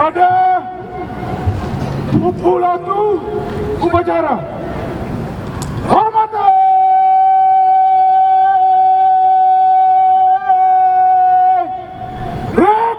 pada Upulatu upacara. Hormatan! Rek!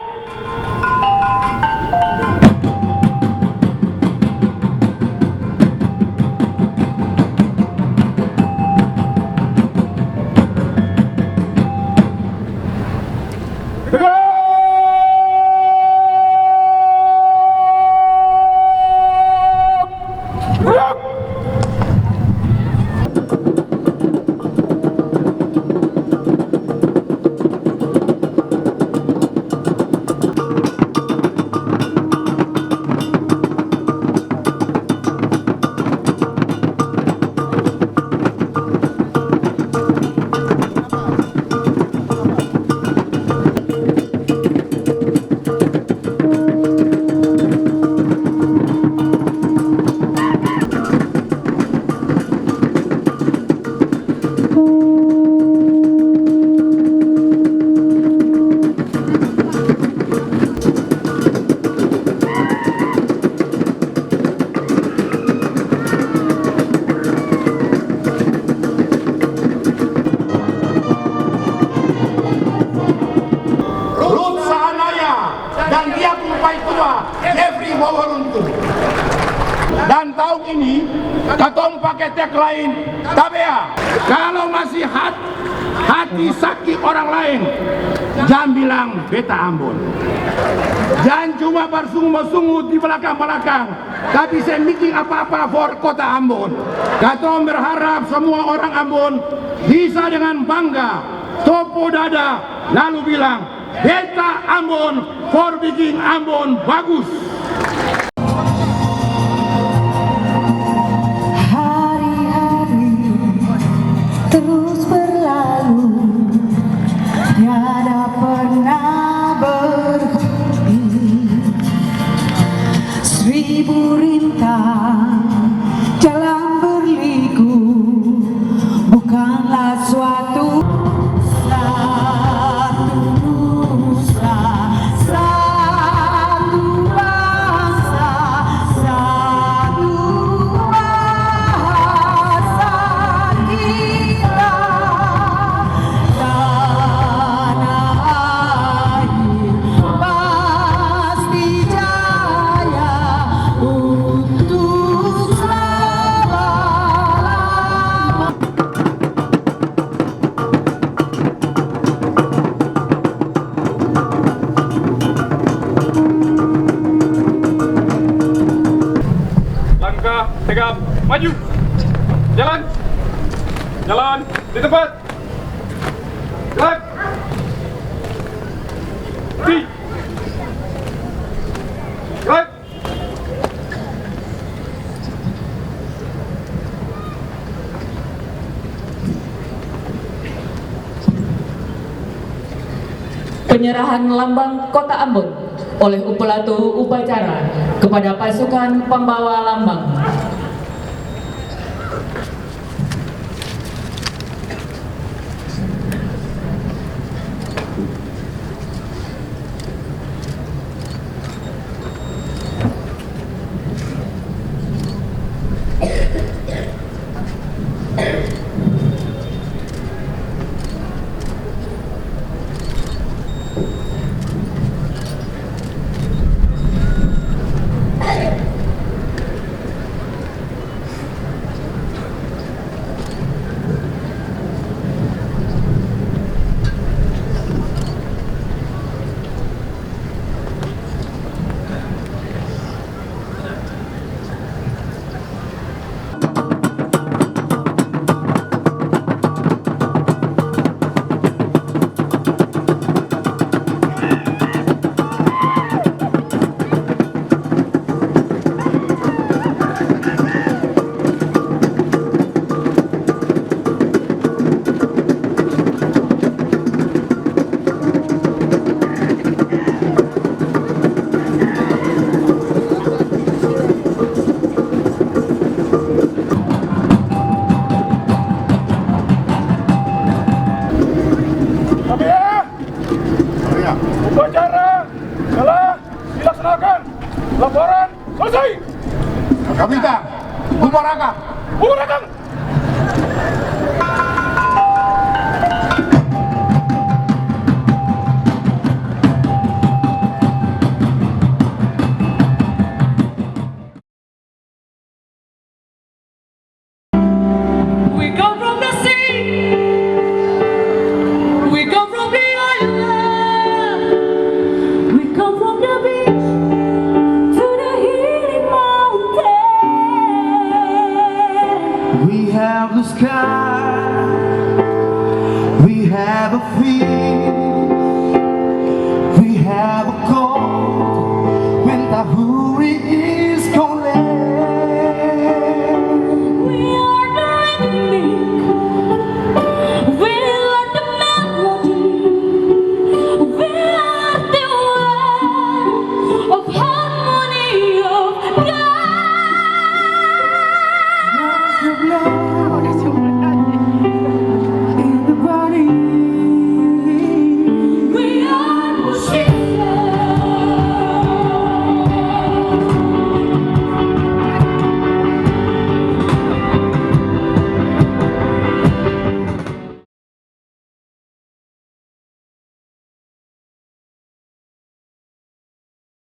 Dan dia kumpai tua Jeffrey Wawaruntu. Dan tahun ini katong pakai tagline Tabea. Kalau masih hati sakit orang lain, jangan bilang beta Ambon. Jangan cuma bersungut-sungut di belakang-belakang, tapi saya bikin apa-apa for kota Ambon. Katong berharap semua orang Ambon bisa dengan bangga topo dada lalu bilang beta Ambon for bikin Ambon bagus. Hari-hari terus berlalu, tiada pernah berhenti. Seribu rintang jalan berliku bukanlah suatu tegap, maju, jalan di tempat, gerak, gerak. Penyerahan lambang Kota Ambon oleh Upulatu Upacara kepada pasukan pembawa lambang. Upacara telah dilaksanakan. Kapita, bubarakang. Bubarakang. We come from the sea, we come from the island, we come from the beach to the healing mountain. We have the sky, we have a field, we have a cold, winter hurry